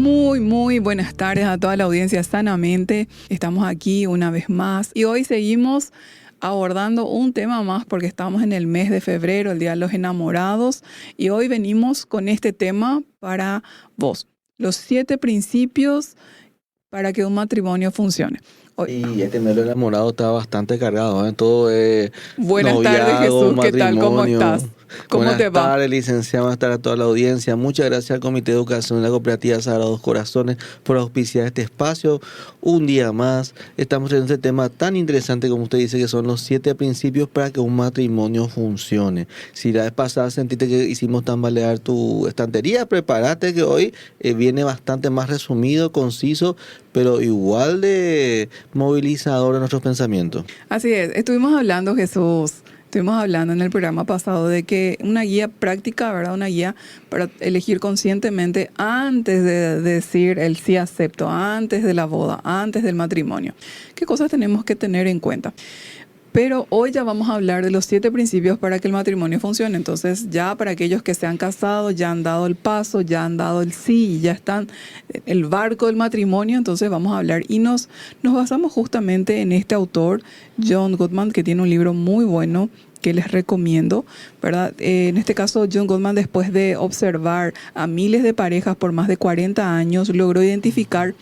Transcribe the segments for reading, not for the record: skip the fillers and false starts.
Muy buenas tardes a toda la audiencia Sanamente. Estamos aquí una vez más y hoy seguimos abordando un tema más porque estamos en el mes de febrero, el Día de los Enamorados, y hoy venimos con este tema para vos. Los 7 principios para que un matrimonio funcione. Hoy. Y este mes de los enamorados está bastante cargado, ¿eh? Todo es Buenas tardes, noviazgo, Jesús. ¿Qué tal? ¿Cómo matrimonio. estás? ¿Cómo Buenas te va? tardes, licenciada, buenas tardes a toda la audiencia. Muchas gracias al Comité de Educación de la Cooperativa Sagrados Corazones por auspiciar este espacio. Un día más estamos en este tema tan interesante como usted dice, que son los 7 principios para que un matrimonio funcione. Si la vez pasada sentiste que hicimos tambalear tu estantería, prepárate que hoy viene bastante más resumido, conciso, pero igual de movilizador en nuestros pensamientos. Así es, estuvimos hablando en el programa pasado de que una guía práctica, ¿verdad? Una guía para elegir conscientemente antes de decir el sí acepto, antes de la boda, antes del matrimonio. ¿Qué cosas tenemos que tener en cuenta? Pero hoy ya vamos a hablar de los 7 principios para que el matrimonio funcione. Entonces, ya para aquellos que se han casado, ya han dado el paso, ya han dado el sí, ya están en el barco del matrimonio, entonces vamos a hablar. Y nos basamos justamente en este autor, John Gottman, que tiene un libro muy bueno que les recomiendo, ¿verdad? En este caso, John Gottman, después de observar a miles de parejas por más de 40 años, logró identificar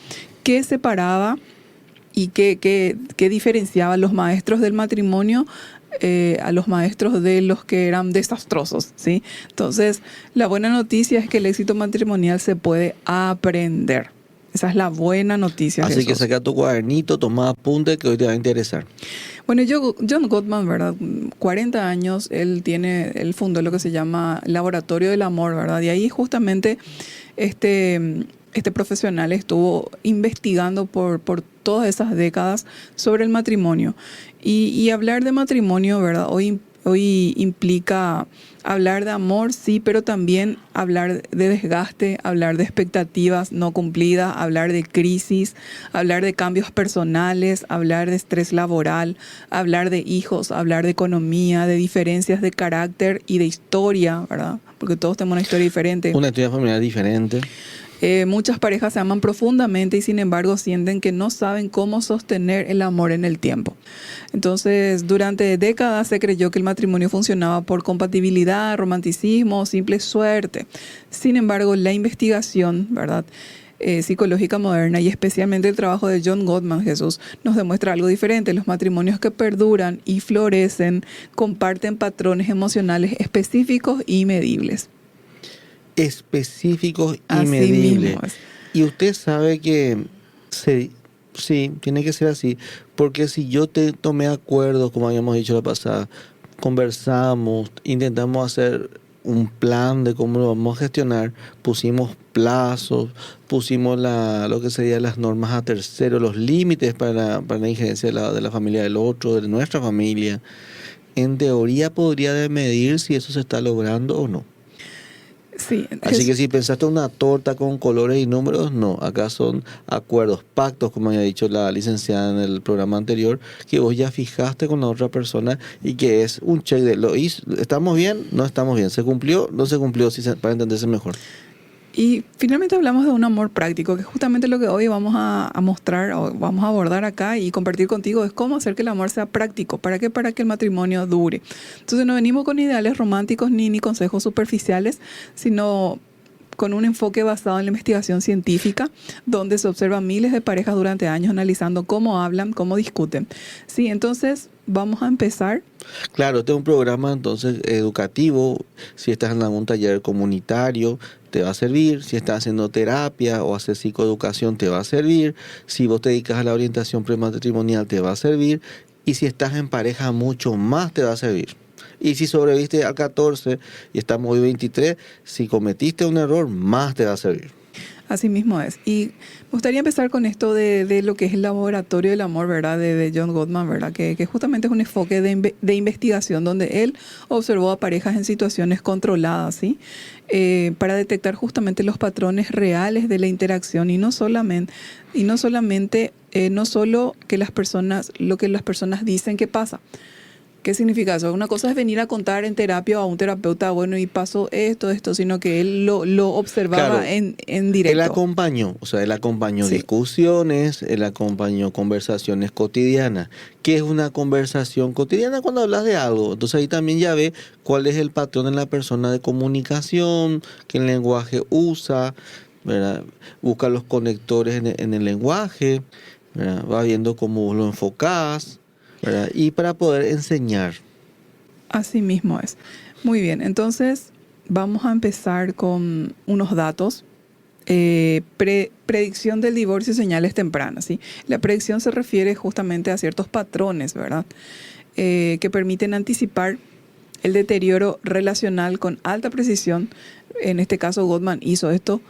qué separaba y qué diferenciaba a los maestros del matrimonio a los maestros de los que eran desastrosos, ¿sí? Entonces, la buena noticia es que el éxito matrimonial se puede aprender. Esa es la buena noticia. Así Jesús. que saca tu cuadernito, toma apunte que hoy te va a interesar. Bueno, John Gottman, ¿verdad? 40 años, él fundó lo que se llama Laboratorio del Amor, ¿verdad? Y ahí justamente este profesional estuvo investigando por todas esas décadas sobre el matrimonio. Y hablar de matrimonio, ¿verdad? Hoy implica hablar de amor, sí, pero también hablar de desgaste, hablar de expectativas no cumplidas, hablar de crisis, hablar de cambios personales, hablar de estrés laboral, hablar de hijos, hablar de economía, de diferencias de carácter y de historia, ¿verdad? Porque todos tenemos una historia diferente. Una historia familiar diferente. Muchas parejas se aman profundamente y sin embargo sienten que no saben cómo sostener el amor en el tiempo. Entonces, durante décadas se creyó que el matrimonio funcionaba por compatibilidad, romanticismo o simple suerte. Sin embargo, la investigación, ¿verdad?, psicológica moderna y especialmente el trabajo de John Gottman, Jesús, nos demuestra algo diferente. Los matrimonios que perduran y florecen comparten patrones emocionales específicos y medibles. Específicos y Así medibles. mismo es. Y usted sabe que sí, tiene que ser así, porque si yo te tomé acuerdos, como habíamos dicho la pasada, conversamos, intentamos hacer un plan de cómo lo vamos a gestionar, pusimos plazos, pusimos lo que serían las normas a terceros, los límites para la injerencia de la familia del otro, de nuestra familia. En teoría podría medir si eso se está logrando o no. Sí, Así que si pensaste una torta con colores y números, no. Acá son acuerdos, pactos, como había dicho la licenciada en el programa anterior, que vos ya fijaste con la otra persona y que es un check de lo hizo, ¿estamos bien? No estamos bien. ¿Se cumplió? No se cumplió, para entenderse mejor. y finalmente hablamos de un amor práctico, que justamente lo que hoy vamos a mostrar o vamos a abordar acá y compartir contigo es cómo hacer que el amor sea práctico. ¿Para qué? Para que el matrimonio dure. Entonces no venimos con ideales románticos ni consejos superficiales, sino con un enfoque basado en la investigación científica, donde se observan miles de parejas durante años analizando cómo hablan, cómo discuten. Sí, entonces vamos a empezar. Claro, este es un programa entonces educativo. Si estás en algún taller comunitario, te va a servir. Si estás haciendo terapia o hacer psicoeducación, te va a servir. Si vos te dedicas a la orientación prematrimonial, te va a servir. Y si estás en pareja, mucho más te va a servir. Y si sobreviviste al 14 y estamos hoy 23, si cometiste un error, más te va a servir. Así mismo es. Y me gustaría empezar con esto de lo que es el laboratorio del amor, ¿verdad? De John Gottman, ¿verdad? Que justamente es un enfoque de investigación donde él observó a parejas en situaciones controladas, ¿sí? Para detectar justamente los patrones reales de la interacción y no solo que lo que las personas dicen que pasa. ¿Qué significa eso? Una cosa es venir a contar en terapia a un terapeuta, bueno, y pasó esto, sino que él lo observaba Claro, en él directo. acompañó, o sea, él acompañó Sí. discusiones, él acompañó conversaciones cotidianas. ¿Qué es una conversación cotidiana cuando hablas de algo? Entonces ahí también ya ve cuál es el patrón en la persona de comunicación, qué lenguaje usa, ¿verdad? Busca los conectores en el lenguaje, ¿verdad? Va viendo cómo lo enfocás, ¿verdad? Y para poder enseñar. Así mismo es. Muy bien, entonces vamos a empezar con unos datos. Predicción del divorcio y señales tempranas, ¿sí? La predicción se refiere justamente a ciertos patrones, ¿verdad? Que permiten anticipar el deterioro relacional con alta precisión. En este caso, Gottman hizo esto,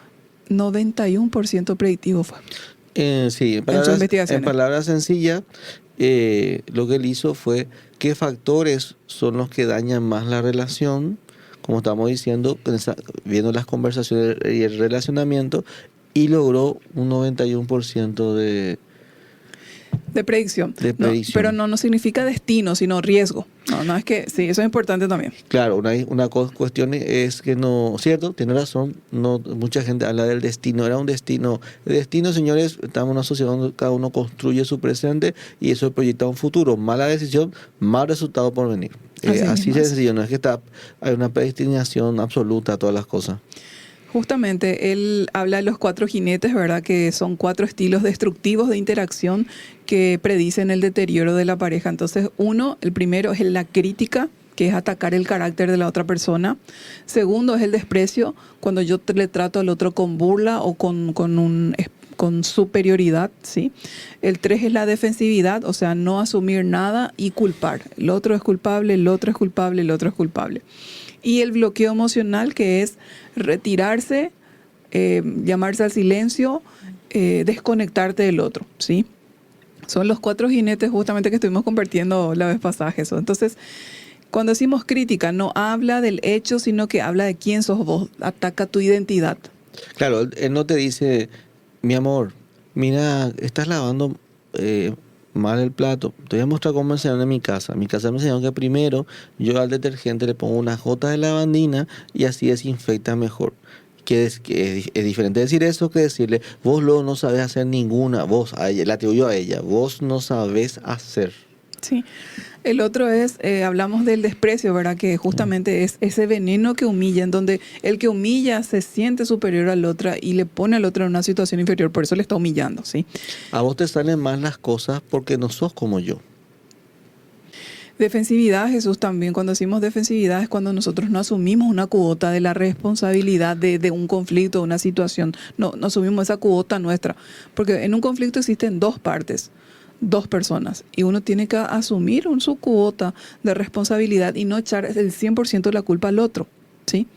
91% predictivo fue Sí, en sus en investigaciones. palabras sencillas, lo que él hizo fue qué factores son los que dañan más la relación, como estamos diciendo, viendo las conversaciones y el relacionamiento, y logró un 91% De predicción. de No, pero predicción. no significa destino, sino riesgo. No, es que sí, eso es importante también. Claro, una cuestión es que no, cierto, tiene razón, no, mucha gente habla del destino, era un destino. El destino, señores, estamos en una sociedad donde cada uno construye su presente y eso proyecta un futuro. Mala decisión, mal resultado por venir. Así Así mismo de es. sencillo, no es que hay una predestinación absoluta a todas las cosas. Justamente él habla de los 4 jinetes, ¿verdad? Que son 4 estilos destructivos de interacción que predicen el deterioro de la pareja. Entonces, el primero es la crítica, que es atacar el carácter de la otra persona. Segundo es el desprecio, cuando yo le trato al otro con burla o con superioridad, ¿sí? El 3 es la defensividad, o sea, no asumir nada y culpar. El otro es culpable, el otro es culpable, el otro es culpable. Y el bloqueo emocional, que es retirarse, llamarse al silencio, desconectarte del otro, ¿sí? Son los 4 jinetes justamente que estuvimos compartiendo la vez pasada, Jesús. Entonces, cuando decimos crítica, no habla del hecho, sino que habla de quién sos vos, ataca tu identidad. Claro, él no te dice, mi amor, mira, estás lavando mal el plato. Te voy a mostrar cómo me enseñaron en mi casa. En mi casa me enseñaron que primero yo al detergente le pongo unas gotas de lavandina y así desinfecta mejor. Es diferente decir eso que decirle, vos luego no sabes hacer ninguna, vos, a ella, la atribuyo a ella, vos no sabés hacer. Sí. El otro es, hablamos del desprecio, ¿verdad? Que justamente es ese veneno que humilla, en donde el que humilla se siente superior al otro y le pone al otro en una situación inferior, por eso le está humillando, ¿sí? A vos te salen mal las cosas porque no sos como yo. Defensividad, Jesús, también. Cuando decimos defensividad es cuando nosotros no asumimos una cuota de la responsabilidad de un conflicto, una situación. No asumimos esa cuota nuestra. Porque en un conflicto existen 2 partes, 2 personas. Y uno tiene que asumir su cuota de responsabilidad y no echar el 100% de la culpa al otro, ¿sí?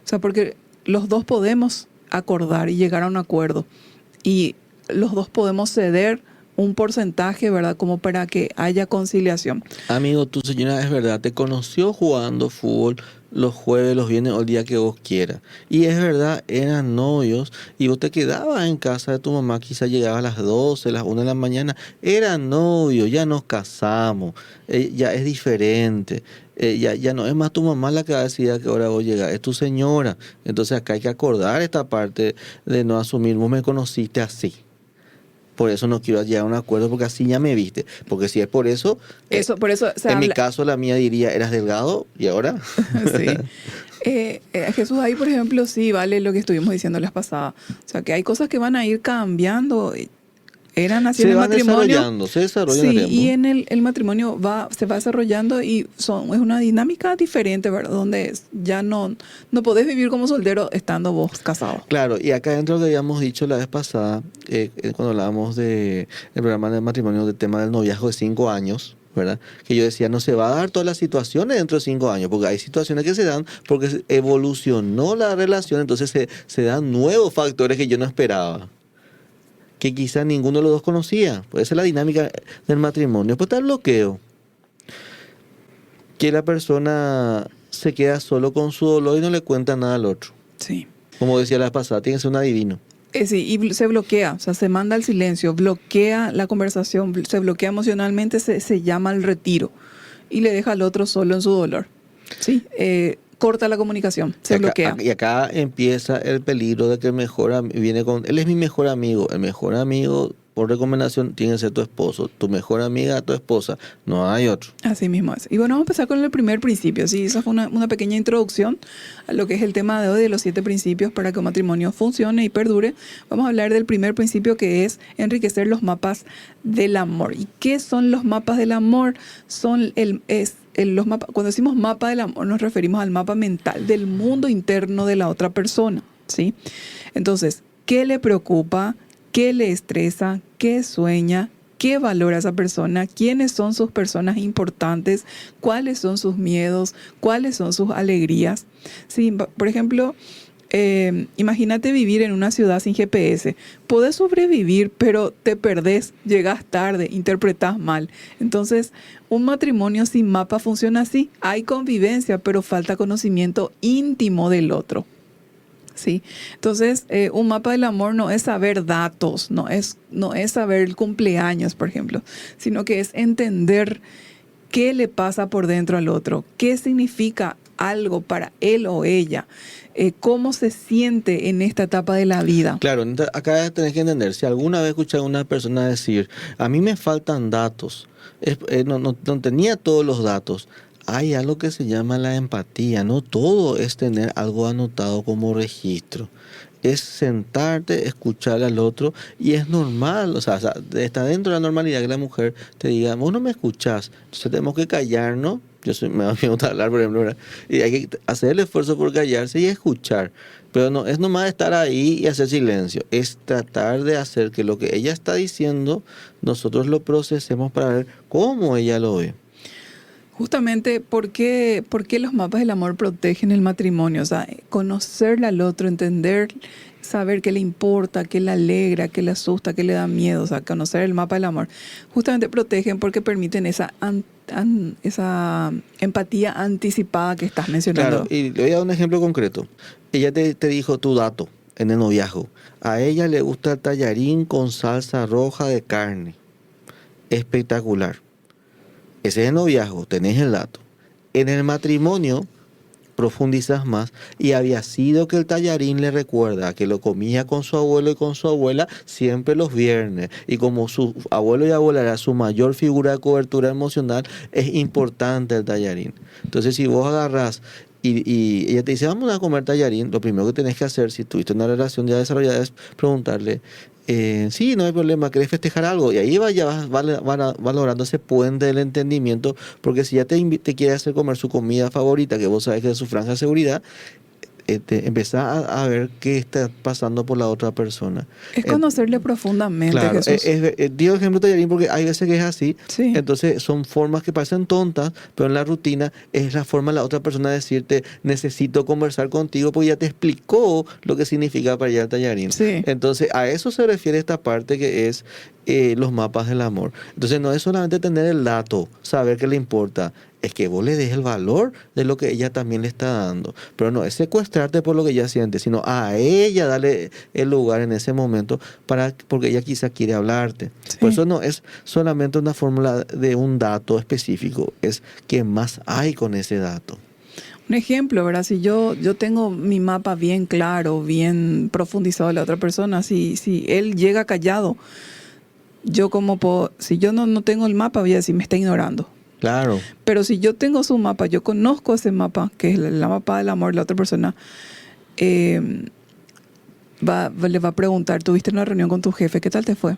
O sea, porque los 2 podemos acordar y llegar a un acuerdo. Y los 2 podemos ceder un porcentaje, ¿verdad? Como para que haya conciliación. Amigo, tu señora es verdad, te conoció jugando fútbol los jueves, los viernes o el día que vos quieras. Y es verdad, eran novios y vos te quedabas en casa de tu mamá, quizá llegaba a las 12, las 1 de la mañana. Eran novios, ya nos casamos, ya es diferente. Ya no es más tu mamá la que va a decidir a qué hora vos llegás, es tu señora. Entonces acá hay que acordar esta parte de no asumir, vos me conociste así. Por eso no quiero llegar a un acuerdo, porque así ya me viste. Porque si es por eso, Por eso se en mi habla. caso la mía diría, eras delgado y ahora. Sí. Jesús, ahí por ejemplo, sí vale lo que estuvimos diciendo la pasada. O sea, que hay cosas que van a ir cambiando. Eran así en Se el van matrimonio. se desarrollan en el Sí, y tiempo. en el matrimonio se va desarrollando y es una dinámica diferente, ¿verdad? Donde ya no podés vivir como soltero estando vos casado. Claro, y acá dentro lo que habíamos dicho la vez pasada, cuando hablábamos del programa de matrimonio, del tema del noviazgo de 5 años, ¿verdad? Que yo decía, no se va a dar todas las situaciones dentro de 5 años, porque hay situaciones que se dan porque evolucionó la relación, entonces se dan nuevos factores que yo no esperaba, que quizá ninguno de los dos conocía. Pues esa es la dinámica del matrimonio. Pues está el bloqueo, que la persona se queda solo con su dolor y no le cuenta nada al otro. Sí. Como decía la vez pasada, tiene que ser un adivino. Sí, y se bloquea, o sea, se manda al silencio, bloquea la conversación, se bloquea emocionalmente, se llama al retiro. y le deja al otro solo en su dolor. ¿Sí? Corta la comunicación, se bloquea. Y acá empieza el peligro de que viene con, él es mi mejor amigo. El mejor amigo, por recomendación, tiene que ser tu esposo. Tu mejor amiga, tu esposa. No hay otro. Así mismo es. Y bueno, vamos a empezar con el primer principio. Sí, esa fue una pequeña introducción a lo que es el tema de hoy, de los 7 principios para que un matrimonio funcione y perdure. Vamos a hablar del primer principio, que es enriquecer los mapas del amor. ¿Y qué son los mapas del amor? Son los mapas. Cuando decimos mapa del amor, nos referimos al mapa mental del mundo interno de la otra persona, ¿sí? Entonces, ¿qué le preocupa? ¿Qué le estresa? ¿Qué sueña? ¿Qué valora esa persona? ¿Quiénes son sus personas importantes? ¿Cuáles son sus miedos? ¿Cuáles son sus alegrías? Sí, por ejemplo, imagínate vivir en una ciudad sin GPS. Podés sobrevivir, pero te perdés, llegás tarde, interpretás mal. Entonces, un matrimonio sin mapa funciona así. Hay convivencia, pero falta conocimiento íntimo del otro. Sí, entonces un mapa del amor no es saber datos, no es saber el cumpleaños, por ejemplo, sino que es entender qué le pasa por dentro al otro, qué significa algo para él o ella, cómo se siente en esta etapa de la vida. Claro, acá tenés que entender, si alguna vez escuchas a una persona decir, a mí me faltan datos, no tenía todos los datos. Hay algo que se llama la empatía. No todo es tener algo anotado como registro. Es sentarte, escuchar al otro, y es normal, o sea, está dentro de la normalidad que la mujer te diga, vos no me escuchás, entonces tenemos que callarnos. Me gusta hablar, por ejemplo, ¿verdad? Y hay que hacer el esfuerzo por callarse y escuchar. Pero no es nomás estar ahí y hacer silencio, es tratar de hacer que lo que ella está diciendo, nosotros lo procesemos para ver cómo ella lo ve. Justamente, ¿por qué los mapas del amor protegen el matrimonio? O sea, conocerle al otro, entender, saber qué le importa, qué le alegra, qué le asusta, qué le da miedo. O sea, conocer el mapa del amor. Justamente protegen porque permiten esa empatía anticipada que estás mencionando. Claro, y le voy a dar un ejemplo concreto. Ella te dijo tu dato en el noviazgo. A ella le gusta el tallarín con salsa roja de carne. Espectacular. Ese es el noviazgo, tenés el dato. En el matrimonio profundizas más y había sido que el tallarín le recuerda que lo comía con su abuelo y con su abuela siempre los viernes, y como su abuelo y abuela era su mayor figura de cobertura emocional, es importante el tallarín. Entonces, si vos agarrás y ella te dice, vamos a comer tallarín, lo primero que tenés que hacer, si tuviste una relación ya desarrollada, es preguntarle, sí, no hay problema, ¿querés festejar algo? Y ahí vas valorando ese puente del entendimiento, porque si ya te quiere hacer comer su comida favorita, que vos sabés que es su franja de seguridad, empezás a ver qué está pasando por la otra persona. Es conocerle profundamente, claro, Jesús. Digo ejemplo tallarín porque hay veces que es así. Sí. Entonces son formas que parecen tontas, pero en la rutina es la forma de la otra persona de decirte, necesito conversar contigo porque ya te explicó lo que significa para allá el tallarín. Sí. Entonces a eso se refiere esta parte que es los mapas del amor. Entonces no es solamente tener el dato, saber qué le importa, es que vos le des el valor de lo que ella también le está dando. Pero no es secuestrarte por lo que ella siente, sino a ella darle el lugar en ese momento porque ella quizá quiere hablarte. Sí. Por eso no es solamente una fórmula de un dato específico, es qué más hay con ese dato. Un ejemplo, ¿verdad? Si yo tengo mi mapa bien claro, bien profundizado de la otra persona, si él llega callado, si yo no tengo el mapa, voy a decir, me está ignorando. Claro. Pero si yo tengo su mapa, yo conozco ese mapa, que es la mapa del amor de la otra persona, le va a preguntar, ¿tuviste una reunión con tu jefe? ¿Qué tal te fue?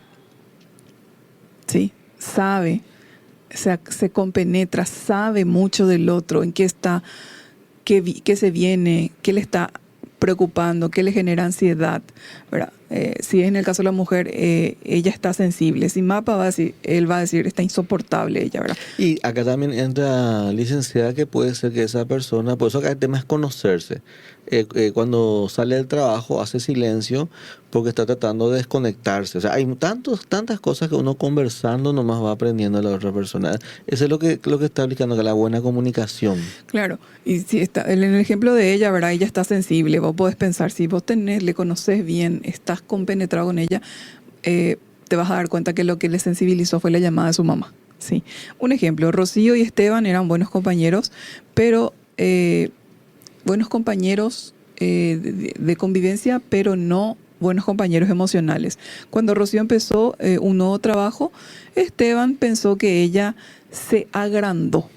Sí, sabe, se compenetra, sabe mucho del otro, en qué está, qué se viene, qué le está preocupando, qué le genera ansiedad, ¿verdad? Si es en el caso de la mujer, ella está sensible. Si mapa él va a decir, está insoportable ella, ¿verdad? Y acá también entra, licenciada, que puede ser que esa persona, por eso acá el tema es conocerse. Cuando sale del trabajo hace silencio porque está tratando de desconectarse. O sea, hay tantas cosas que uno conversando nomás va aprendiendo de la otra persona. Eso es lo que está aplicando acá, la buena comunicación. Claro, y si está, en el ejemplo de ella, ¿verdad? Ella está sensible. Vos podés pensar, si vos le conoces bien, estás compenetrado con ella, te vas a dar cuenta que lo que le sensibilizó fue la llamada de su mamá. Sí. Un ejemplo, Rocío y Esteban eran buenos compañeros, pero buenos compañeros de convivencia, pero no buenos compañeros emocionales. Cuando Rocío empezó un nuevo trabajo, Esteban pensó que ella se agrandó.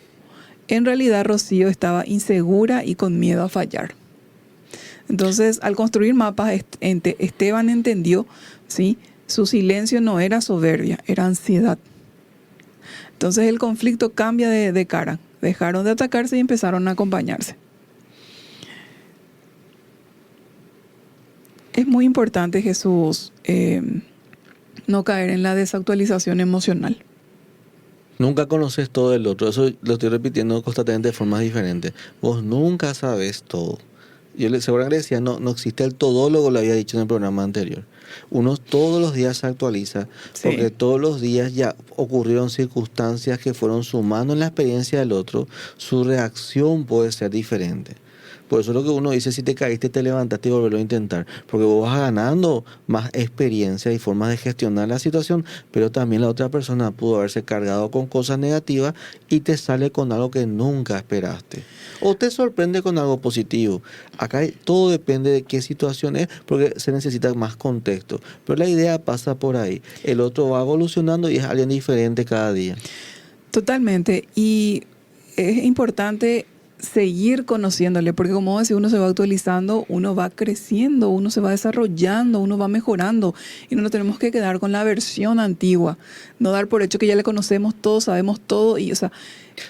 En realidad, Rocío estaba insegura y con miedo a fallar. Entonces, al construir mapas, Esteban entendió, ¿sí? Su silencio no era soberbia, era ansiedad. Entonces, el conflicto cambia de cara. Dejaron de atacarse y empezaron a acompañarse. Es muy importante, Jesús, no caer en la desactualización emocional. Nunca conoces todo del otro. Eso lo estoy repitiendo constantemente de formas diferentes. Vos nunca sabes todo. Seguramente decía, no existe el todólogo, lo había dicho en el programa anterior. Uno todos los días se actualiza, Sí. porque todos los días ya ocurrieron circunstancias que fueron sumando en la experiencia del otro. Su reacción puede ser diferente. Por eso es lo que uno dice, si te caíste, te levantaste y volverlo a intentar. Porque vos vas ganando más experiencia y formas de gestionar la situación, pero también la otra persona pudo haberse cargado con cosas negativas y te sale con algo que nunca esperaste. O te sorprende con algo positivo. Acá todo depende de qué situación es, porque se necesita más contexto. Pero la idea pasa por ahí. El otro va evolucionando y es alguien diferente cada día. Totalmente. Y es importante seguir conociéndole, porque como decía, uno se va actualizando, uno va creciendo, uno se va desarrollando, uno va mejorando y no nos tenemos que quedar con la versión antigua, no dar por hecho que ya le conocemos todo, sabemos todo y, o sea,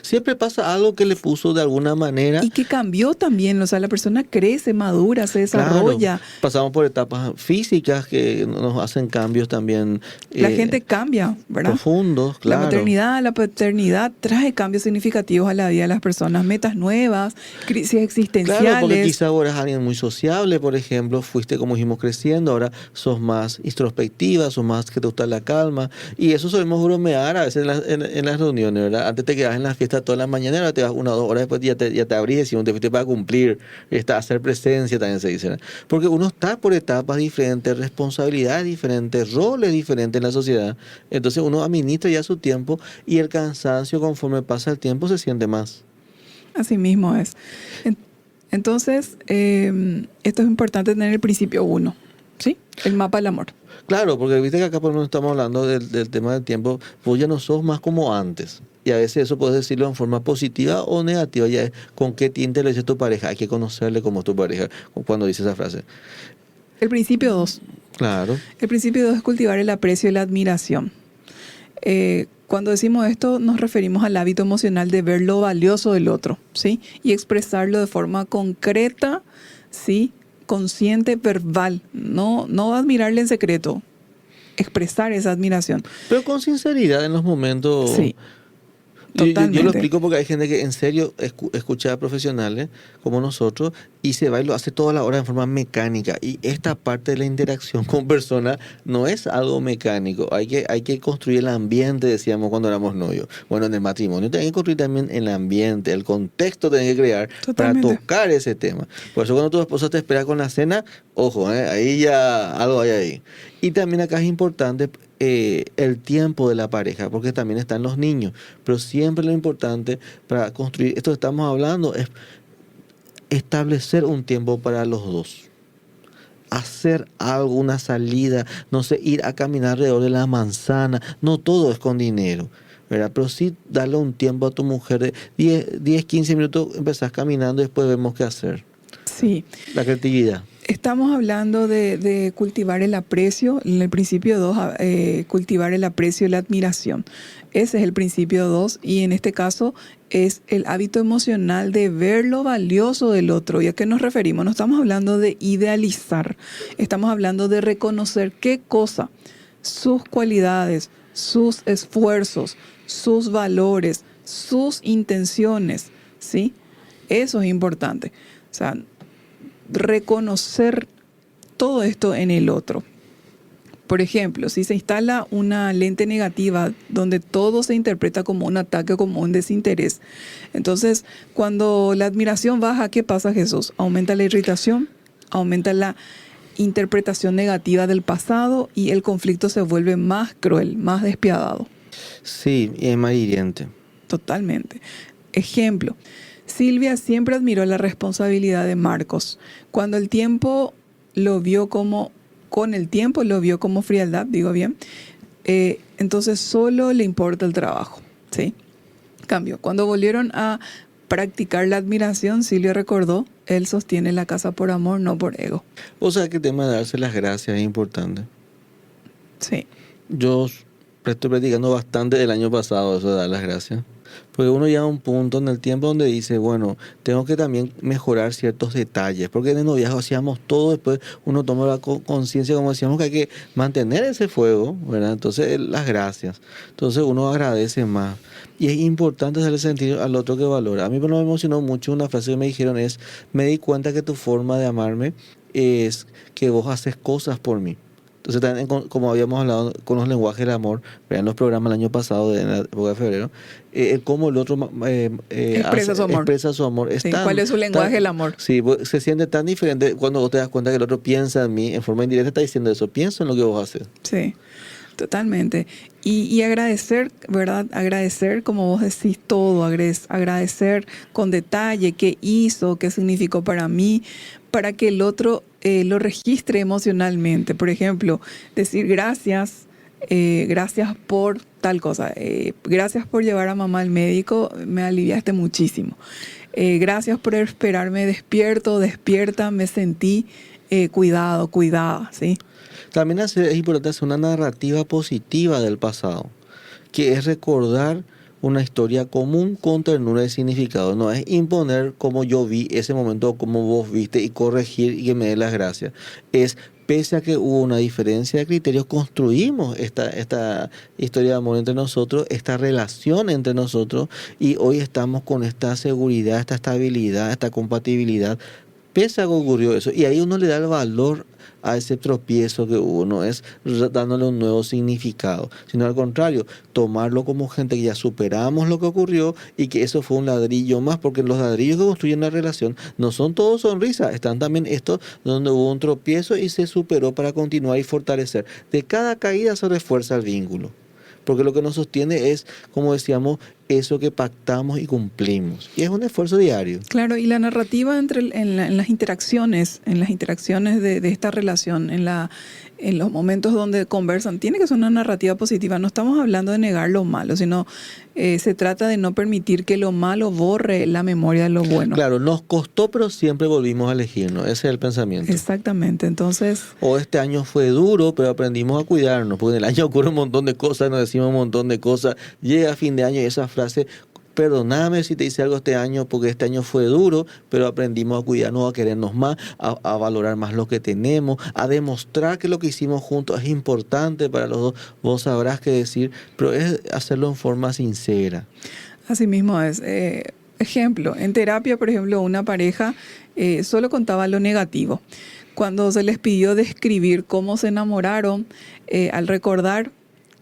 Siempre pasa algo que le puso de alguna manera. y que cambió también, o sea, la persona crece, madura, se desarrolla. Claro, pasamos por etapas físicas que nos hacen cambios también La gente cambia, ¿verdad? profundos, claro. La maternidad, la paternidad trae cambios significativos a la vida de las personas, metas nuevas, crisis existenciales. Claro, porque quizá ahora eres alguien muy sociable, por ejemplo, fuiste, como dijimos, creciendo, ahora sos más introspectiva, sos más que te gusta la calma, y eso solemos bromear a veces en las reuniones, ¿verdad? Antes te quedabas en la fiesta toda la mañana, ahora te vas 1 o 2 horas después ya te abrís y no te fuiste para cumplir, hacer presencia también se dice, ¿no? Porque uno está por etapas diferentes, responsabilidades diferentes, roles diferentes en la sociedad, entonces uno administra ya su tiempo y el cansancio conforme pasa el tiempo se siente más. Así mismo es. Entonces, esto es importante tener el principio 1, ¿sí? El mapa del amor. Claro, porque viste que acá por lo menos estamos hablando del tema del tiempo, vos ya no sos más como antes. Y a veces eso puedes decirlo en forma positiva o negativa, ya es con qué tinte lo dice tu pareja. Hay que conocerle como es tu pareja cuando dice esa frase. El principio 2. Claro. El principio 2 es cultivar el aprecio y la admiración. Cuando decimos esto, nos referimos al hábito emocional de ver lo valioso del otro, ¿sí? Y expresarlo de forma concreta, ¿sí? Consciente, verbal. No admirarle en secreto. Expresar esa admiración. Pero con sinceridad en los momentos. Sí. Yo Totalmente. lo explico porque hay gente que en serio escucha a profesionales como nosotros y se va y lo hace toda la hora de forma mecánica. Y esta parte de la interacción con personas no es algo mecánico. Hay que construir el ambiente, decíamos cuando éramos novios. Bueno, en el matrimonio hay que construir también el ambiente, el contexto tenés que crear Totalmente. para tocar ese tema. Por eso cuando tu esposa te espera con la cena, ojo, ahí ya algo hay ahí. Y también acá es importante el tiempo de la pareja, porque también están los niños. Pero siempre lo importante para construir esto que estamos hablando es establecer un tiempo para los dos. Hacer algo, una salida, no sé, ir a caminar alrededor de la manzana. No todo es con dinero, ¿verdad? Pero sí darle un tiempo a tu mujer de 10, 15 minutos, empezás caminando y después vemos qué hacer. Sí. La creatividad. Estamos hablando de cultivar el aprecio, en el principio 2, cultivar el aprecio y la admiración. Ese es el principio 2 y en este caso es el hábito emocional de ver lo valioso del otro. ¿Y a qué nos referimos? No estamos hablando de idealizar, estamos hablando de reconocer qué cosa, sus cualidades, sus esfuerzos, sus valores, sus intenciones, ¿sí? Eso es importante. O sea, reconocer todo esto en el otro. Por ejemplo, si se instala una lente negativa donde todo se interpreta como un ataque o como un desinterés, entonces cuando la admiración baja, ¿qué pasa, Jesús? Aumenta la irritación, aumenta la interpretación negativa del pasado y el conflicto se vuelve más cruel, más despiadado. Sí, y es más hiriente. Totalmente. Ejemplo, Silvia siempre admiró la responsabilidad de Marcos. Cuando el tiempo lo vio como, con el tiempo lo vio como frialdad, digo bien, entonces solo le importa el trabajo, ¿sí? Cambio, cuando volvieron a practicar la admiración, Silvia recordó, él sostiene la casa por amor, no por ego. O sea que el tema de darse las gracias es importante. Sí, Yo estoy practicando bastante el año pasado eso de dar las gracias. Porque uno llega a un punto en el tiempo donde dice, bueno, tengo que también mejorar ciertos detalles. Porque en el noviazgo hacíamos todo, después uno toma la conciencia, como decíamos, que hay que mantener ese fuego, ¿verdad? Entonces, las gracias. Entonces uno agradece más. Y es importante hacerle sentir al otro que valora. A mí me emocionó mucho una frase que me dijeron es, me di cuenta que tu forma de amarme es que vos haces cosas por mí. Entonces, también, como habíamos hablado con los lenguajes del amor, vean los programas el año pasado, en la época de febrero, cómo el otro expresa su amor. expresa su amor. Es Sí, tan, ¿cuál es su lenguaje tan- del amor? Sí, se siente tan diferente cuando vos te das cuenta que el otro piensa en mí, en forma indirecta está diciendo eso, pienso en lo que vos haces. Sí, totalmente. Y agradecer, ¿verdad? Agradecer, como vos decís, todo, agradecer con detalle qué hizo, qué significó para mí, para que el otro lo registre emocionalmente. Por ejemplo, decir gracias, gracias por tal cosa, gracias por llevar a mamá al médico, me aliviaste muchísimo. Gracias por esperarme despierto, despierta, me sentí cuidado, cuidada, ¿sí? También es importante hacer una narrativa positiva del pasado, que es recordar una historia común con ternura y significado. No es imponer cómo yo vi ese momento o cómo vos viste y corregir y que me dé las gracias. Es, pese a que hubo una diferencia de criterios, construimos esta historia de amor entre nosotros, esta relación entre nosotros, y hoy estamos con esta seguridad, esta estabilidad, esta compatibilidad. Pese a que ocurrió eso, y ahí uno le da el valor a ese tropiezo que hubo, no es dándole un nuevo significado, sino al contrario, tomarlo como gente que ya superamos lo que ocurrió y que eso fue un ladrillo más, porque los ladrillos que construyen la relación no son todos sonrisas, están también estos donde hubo un tropiezo y se superó para continuar y fortalecer. De cada caída se refuerza el vínculo. Porque lo que nos sostiene es, como decíamos, eso que pactamos y cumplimos. Y es un esfuerzo diario. Claro, y la narrativa en las interacciones, de esta relación, en los momentos donde conversan, tiene que ser una narrativa positiva. No estamos hablando de negar lo malo, sino se trata de no permitir que lo malo borre la memoria de lo bueno. Claro, nos costó, pero siempre volvimos a elegirnos. Ese es el pensamiento. Exactamente, entonces... O este año fue duro, pero aprendimos a cuidarnos, porque en el año ocurre un montón de cosas, nos decimos un montón de cosas. Llega fin de año y esa frase, perdóname si te hice algo este año, porque este año fue duro, pero aprendimos a cuidarnos, a querernos más, a valorar más lo que tenemos, a demostrar que lo que hicimos juntos es importante para los dos. Vos sabrás qué decir, pero es hacerlo en forma sincera. Así mismo es. Ejemplo, en terapia, por ejemplo, una pareja solo contaba lo negativo. Cuando se les pidió describir cómo se enamoraron, al recordar,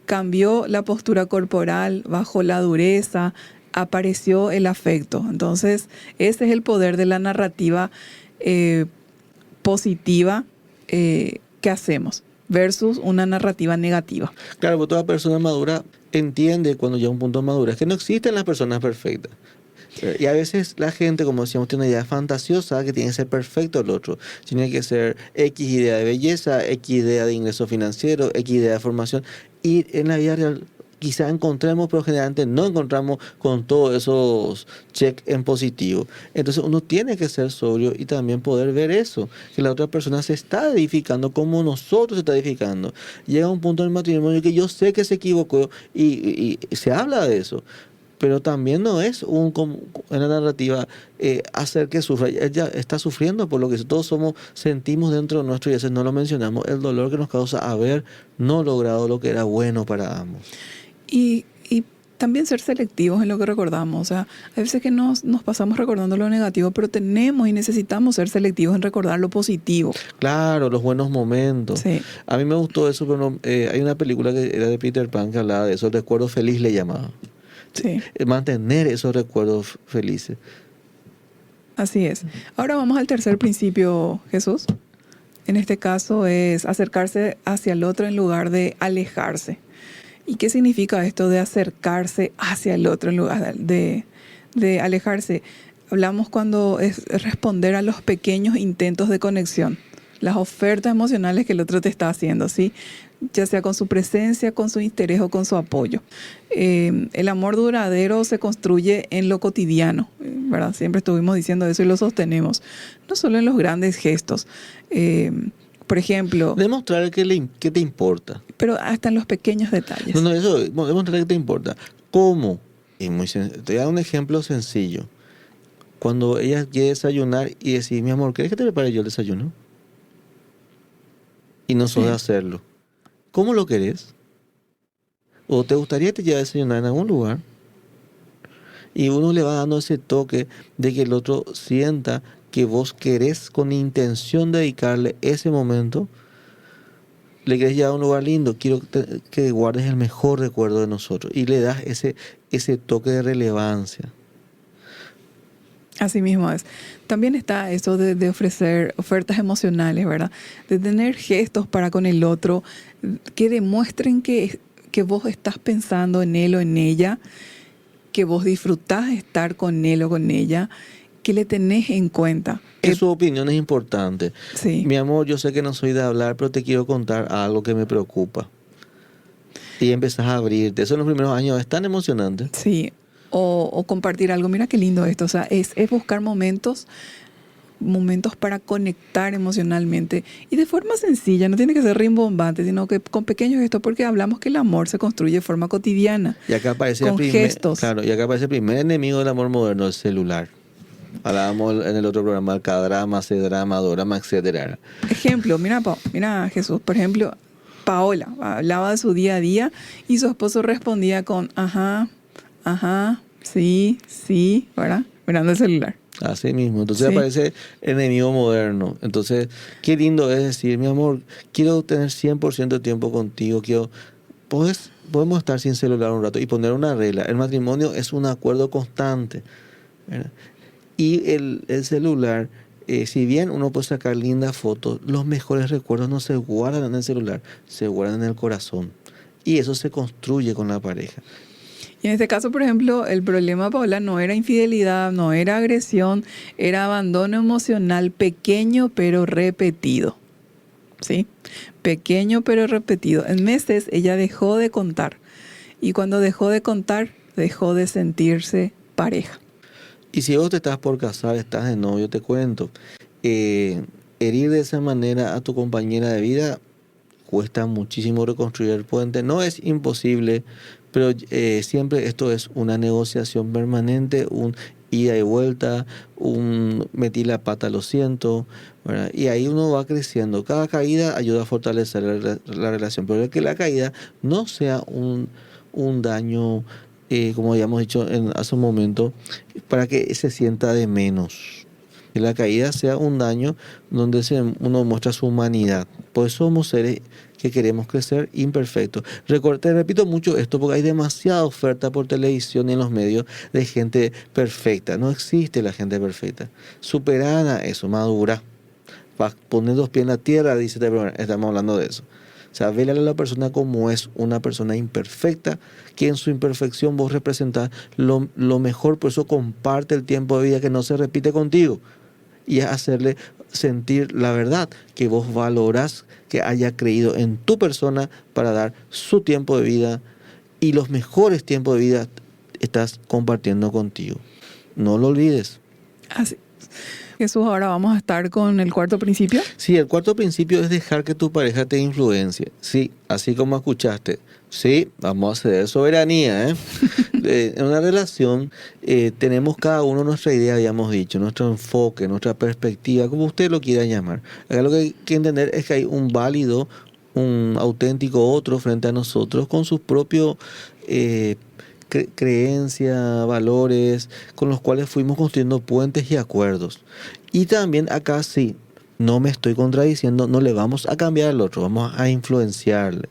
cambió la postura corporal, bajó la dureza, apareció el afecto. Entonces, ese es el poder de la narrativa positiva que hacemos versus una narrativa negativa. Claro, porque toda persona madura entiende cuando llega a un punto de madurez que no existen las personas perfectas. Y a veces la gente, como decíamos, tiene una idea fantasiosa que tiene que ser perfecto el otro. Tiene que ser X idea de belleza, X idea de ingreso financiero, X idea de formación. Y en la vida real quizá encontremos, pero generalmente no encontramos con todos esos check en positivo. Entonces uno tiene que ser sobrio y también poder ver eso, que la otra persona se está edificando como nosotros se está edificando. Llega un punto en el matrimonio que yo sé que se equivocó y se habla de eso. Pero también no es en la narrativa hacer que sufra. Ella está sufriendo por lo que todos sentimos dentro nuestro, y a veces no lo mencionamos, el dolor que nos causa haber no logrado lo que era bueno para ambos. Y también ser selectivos en lo que recordamos. O sea, hay veces que nos pasamos recordando lo negativo, pero tenemos y necesitamos ser selectivos en recordar lo positivo. Claro, los buenos momentos. Sí. A mí me gustó eso, pero no, hay una película que era de Peter Pan que hablaba de eso, el recuerdo feliz le llamaba. Sí. Mantener esos recuerdos felices. Así es. Ahora vamos al tercer principio, Jesús. En este caso es acercarse hacia el otro en lugar de alejarse. ¿Y qué significa esto de acercarse hacia el otro en lugar de alejarse? Hablamos cuando es responder a los pequeños intentos de conexión, las ofertas emocionales que el otro te está haciendo, ¿sí? Ya sea con su presencia, con su interés o con su apoyo. El amor duradero se construye en lo cotidiano, ¿verdad? Siempre estuvimos diciendo eso y lo sostenemos. No solo en los grandes gestos. Por ejemplo... Demostrar que te importa. Pero hasta en los pequeños detalles. No, eso, demostrar que te importa. ¿Cómo? Te voy a dar un ejemplo sencillo. Cuando ella quiere desayunar y decir, mi amor, ¿quieres que te prepare yo el desayuno? Y no sos de hacerlo. ¿Cómo lo querés? ¿O te gustaría que te lleve a desayunar en algún lugar? Y uno le va dando ese toque de que el otro sienta que vos querés con intención de dedicarle ese momento. Le querés llevar a un lugar lindo, quiero que guardes el mejor recuerdo de nosotros. Y le das ese toque de relevancia. Así mismo es. También está eso de ofrecer ofertas emocionales, ¿verdad? De tener gestos para con el otro que demuestren que vos estás pensando en él o en ella, que vos disfrutás estar con él o con ella, que le tenés en cuenta. Que su opinión es importante. Sí. Mi amor, yo sé que no soy de hablar, pero te quiero contar algo que me preocupa. Y empezás a abrirte. Eso en los primeros años es tan emocionante. Sí. O compartir algo. Mira qué lindo esto. O sea, es buscar momentos para conectar emocionalmente. Y de forma sencilla, no tiene que ser rimbombante, sino que con pequeños gestos, porque hablamos que el amor se construye de forma cotidiana. Y acá aparece con gestos. Claro, y acá aparece el primer enemigo del amor moderno, el celular. Hablábamos en el otro programa, el K-drama, C-drama, dorama, etcétera. Ejemplo, mira Jesús, por ejemplo, Paola hablaba de su día a día y su esposo respondía con ajá, sí, ¿verdad? Mirando el celular. Así mismo. Entonces Sí. aparece enemigo moderno. Entonces, qué lindo es decir, mi amor, quiero tener 100% de tiempo contigo. Podemos estar sin celular un rato y poner una regla. El matrimonio es un acuerdo constante, ¿verdad? Y el celular, si bien uno puede sacar lindas fotos, los mejores recuerdos no se guardan en el celular, se guardan en el corazón. Y eso se construye con la pareja. Y en este caso, por ejemplo, el problema, Paola, no era infidelidad, no era agresión, era abandono emocional pequeño pero repetido. ¿Sí? Pequeño pero repetido. En meses ella dejó de contar. Y cuando dejó de contar, dejó de sentirse pareja. Y si vos te estás por casar, estás de novio, te cuento, herir de esa manera a tu compañera de vida cuesta muchísimo reconstruir el puente. No es imposible, pero siempre esto es una negociación permanente, un ida y vuelta, un metí la pata, lo siento, ¿verdad? Y ahí uno va creciendo. Cada caída ayuda a fortalecer la relación, pero que la caída no sea un daño, como habíamos dicho hace un momento, para que se sienta de menos. Que la caída sea un daño donde uno muestra su humanidad. Por eso somos seres que queremos crecer imperfectos. Te repito mucho esto porque hay demasiada oferta por televisión y en los medios de gente perfecta. No existe la gente perfecta. Superan a eso, madura. Poner dos pies en la tierra, dice este programa, estamos hablando de eso. O sea, vele a la persona como es una persona imperfecta, que en su imperfección vos representás lo mejor, por eso comparte el tiempo de vida que no se repite contigo. Y es hacerle sentir la verdad, que vos valorás que haya creído en tu persona para dar su tiempo de vida y los mejores tiempos de vida estás compartiendo contigo. No lo olvides. Así. Jesús, ahora vamos a estar con el cuarto principio. Sí, el cuarto principio es dejar que tu pareja te influencie. Sí, así como escuchaste. Sí, vamos a ceder soberanía, ¿eh? En una relación tenemos cada uno nuestra idea, habíamos dicho, nuestro enfoque, nuestra perspectiva, como usted lo quiera llamar. Acá lo que hay que entender es que hay un válido, un auténtico otro frente a nosotros con sus propios creencias, valores, con los cuales fuimos construyendo puentes y acuerdos. Y también acá sí, no me estoy contradiciendo, no le vamos a cambiar al otro, vamos a influenciarle.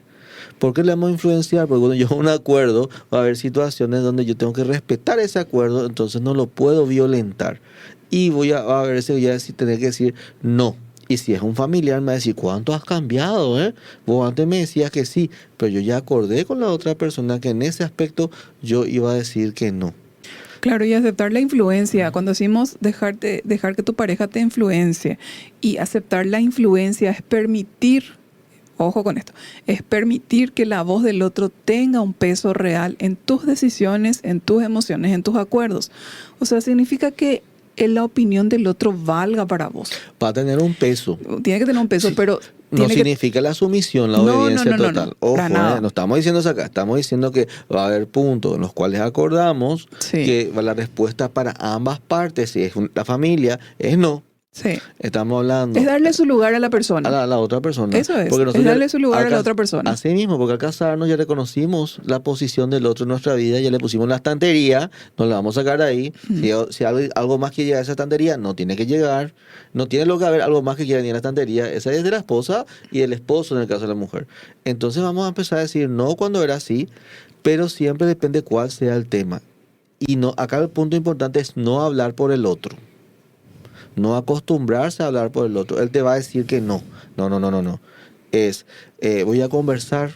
¿Por qué le vamos a influenciar? Porque cuando yo hago un acuerdo, va a haber situaciones donde yo tengo que respetar ese acuerdo, entonces no lo puedo violentar. Y va a haber ese día de tener que decir no. Y si es un familiar, me va a decir, ¿cuánto has cambiado, eh? Vos antes me decías que sí, pero yo ya acordé con la otra persona que en ese aspecto yo iba a decir que no. Claro, y aceptar la influencia. Cuando decimos dejar que tu pareja te influencie, y aceptar la influencia es permitir, ojo con esto, es permitir que la voz del otro tenga un peso real en tus decisiones, en tus emociones, en tus acuerdos. O sea, significa que la opinión del otro valga para vos. Va a tener un peso. Tiene que tener un peso, Sí. pero No tiene significa la sumisión, la No, obediencia no, total. para Ojo, nada. no estamos diciendo eso acá, estamos diciendo que va a haber puntos en los cuales acordamos Sí. que la respuesta para ambas partes, si es la familia, es no. Sí. Estamos hablando Es darle su lugar a la persona. a la otra persona. Eso es nosotros darle su lugar a la otra persona. Así mismo, porque al casarnos ya reconocimos la posición del otro en nuestra vida, ya le pusimos la estantería, nos la vamos a sacar ahí. Si algo más que llega a esa estantería, no tiene que llegar. No tiene lo que haber algo más que quiera ni en la estantería. Esa es de la esposa y el esposo en el caso de la mujer. Entonces vamos a empezar a decir no cuando era así, pero siempre depende cuál sea el tema. Y no, acá el punto importante es no hablar por el otro. No acostumbrarse a hablar por el otro. Él te va a decir que no. No. Es, voy a conversar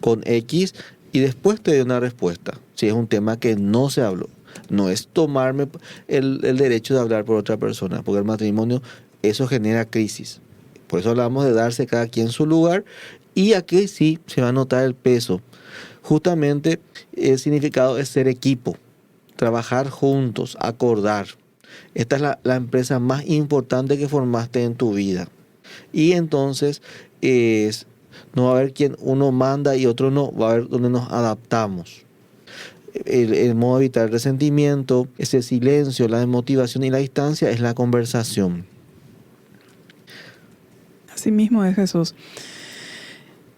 con X y después te doy una respuesta. Si es un tema que no se habló. No es tomarme el derecho de hablar por otra persona, porque el matrimonio, eso genera crisis. Por eso hablamos de darse cada quien su lugar, y aquí sí se va a notar el peso. Justamente el significado es ser equipo, trabajar juntos, acordar. Esta es la empresa más importante que formaste en tu vida. Y entonces no va a haber quien uno manda y otro no, va a haber donde nos adaptamos. El modo de evitar el resentimiento, ese silencio, la desmotivación y la distancia es la conversación. Así mismo es, Jesús.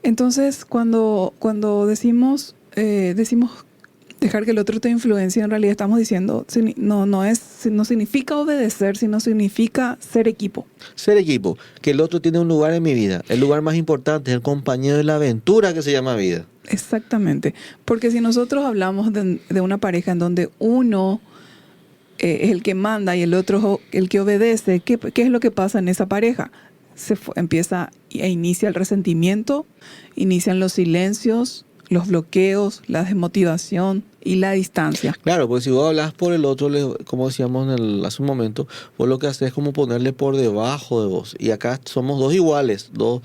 Entonces, cuando decimos dejar que el otro te influencie, en realidad estamos diciendo, no significa obedecer, sino significa ser equipo. Ser equipo, que el otro tiene un lugar en mi vida. El lugar más importante es el compañero de la aventura que se llama vida. Exactamente. Porque si nosotros hablamos de una pareja en donde uno es el que manda y el otro es el que obedece, ¿qué es lo que pasa en esa pareja? Empieza e inicia el resentimiento, inician los silencios, los bloqueos, la desmotivación y la distancia. Claro, porque si vos hablas por el otro, como decíamos hace un momento, vos lo que haces es como ponerle por debajo de vos. Y acá somos dos iguales, dos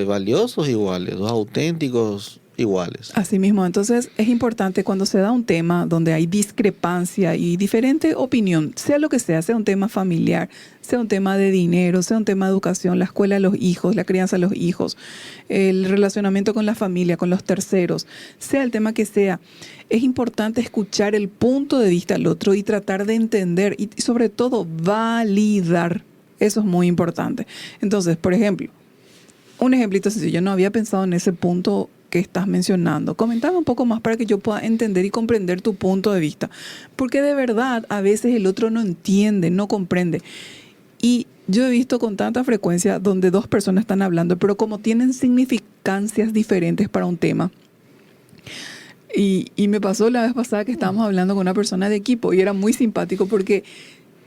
valiosos iguales, dos auténticos iguales. Así mismo, entonces es importante cuando se da un tema donde hay discrepancia y diferente opinión, sea lo que sea un tema familiar, sea un tema de dinero, sea un tema de educación, la escuela de los hijos, la crianza de los hijos, el relacionamiento con la familia, con los terceros, sea el tema que sea, es importante escuchar el punto de vista del otro y tratar de entender y sobre todo validar. Eso es muy importante. Entonces, por ejemplo, un ejemplito sencillo, yo no había pensado en ese punto que estás mencionando. Comentame un poco más para que yo pueda entender y comprender tu punto de vista. Porque de verdad, a veces el otro no entiende, no comprende. Y yo he visto con tanta frecuencia donde dos personas están hablando, pero como tienen significancias diferentes para un tema. Y me pasó la vez pasada que estábamos hablando con una persona de equipo y era muy simpático porque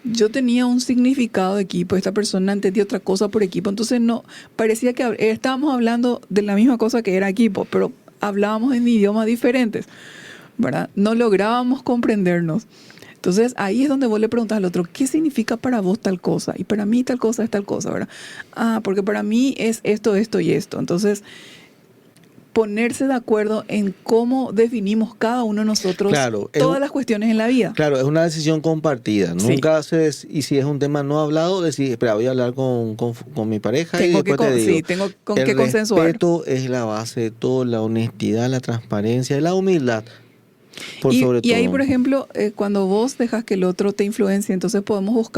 yo tenía un significado de equipo, esta persona entendía otra cosa por equipo, entonces no, parecía que estábamos hablando de la misma cosa que era equipo, pero hablábamos en idiomas diferentes, ¿verdad? No lográbamos comprendernos. Entonces ahí es donde vos le preguntas al otro, ¿qué significa para vos tal cosa? Y para mí tal cosa es tal cosa, ¿verdad? Ah, porque para mí es esto, esto y esto. Entonces, ponerse de acuerdo en cómo definimos cada uno de nosotros todas las cuestiones en la vida. Claro, es una decisión compartida. Sí. Nunca y si es un tema no hablado, decir, espera, voy a hablar con mi pareja y después te digo. Sí, tengo con qué consensuar. El respeto es la base de todo, la honestidad, la transparencia y la humildad. Y ahí, por ejemplo, cuando vos dejas que el otro te influencie, entonces vos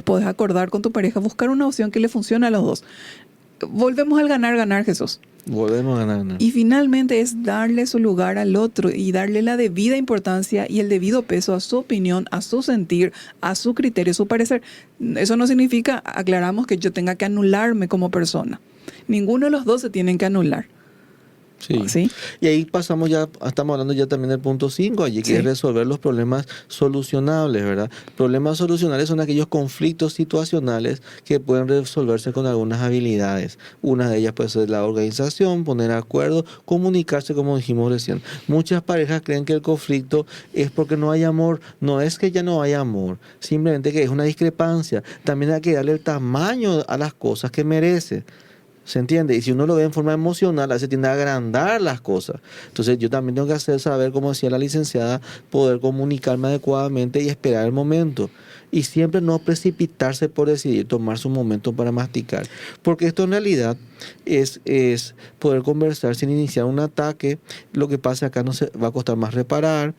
podés acordar con tu pareja, buscar una opción que le funcione a los dos. Volvemos al ganar, Jesús. Volvemos a ganar. Y finalmente es darle su lugar al otro y darle la debida importancia y el debido peso a su opinión, a su sentir, a su criterio, a su parecer. Eso no significa, aclaramos, que yo tenga que anularme como persona. Ninguno de los dos se tienen que anular. Sí. ¿Sí? Y ahí pasamos ya, estamos hablando ya también del punto 5 allí, que Sí. es resolver los problemas solucionables, ¿verdad? Problemas solucionables son aquellos conflictos situacionales que pueden resolverse con algunas habilidades. Una de ellas puede ser la organización, poner acuerdo, comunicarse, como dijimos recién. Muchas parejas creen que el conflicto es porque no hay amor. No es que ya no hay amor, simplemente que es una discrepancia. También hay que darle el tamaño a las cosas que merece. ¿Se entiende? Y si uno lo ve en forma emocional, se tiende a agrandar las cosas. Entonces yo también tengo que hacer saber, como decía la licenciada, poder comunicarme adecuadamente y esperar el momento. Y siempre no precipitarse por decidir tomar su momento para masticar. Porque esto en realidad es poder conversar sin iniciar un ataque. Lo que pasa acá no se va a costar más reparar.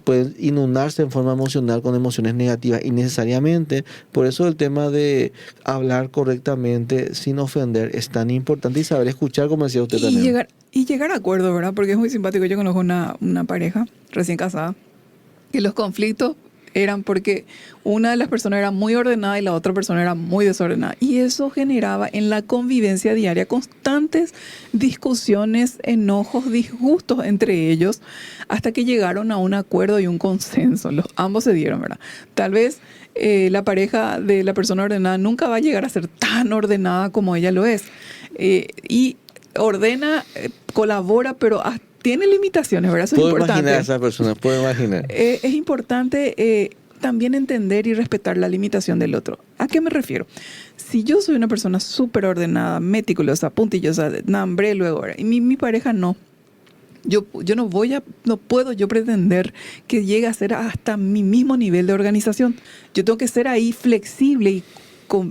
Pueden inundarse en forma emocional con emociones negativas innecesariamente. Por eso el tema de hablar correctamente sin ofender es tan importante, y saber escuchar, como decía usted también. Y llegar a acuerdo, ¿verdad? Porque es muy simpático. Yo conozco una pareja recién casada que los conflictos eran porque una de las personas era muy ordenada y la otra persona era muy desordenada. Y eso generaba en la convivencia diaria constantes discusiones, enojos, disgustos entre ellos, hasta que llegaron a un acuerdo y un consenso. Ambos se dieron, ¿verdad? Tal vez la pareja de la persona ordenada nunca va a llegar a ser tan ordenada como ella lo es. Y ordena, colabora, pero tiene limitaciones, ¿verdad? Eso es Puedo importante. imaginar a esa persona, puedo imaginar. Es importante también entender y respetar la limitación del otro. ¿A qué me refiero? Si yo soy una persona súper ordenada, meticulosa, puntillosa, nambré luego, ¿verdad? Y mi pareja no. Yo no puedo yo pretender que llegue a ser hasta mi mismo nivel de organización. Yo tengo que ser ahí flexible y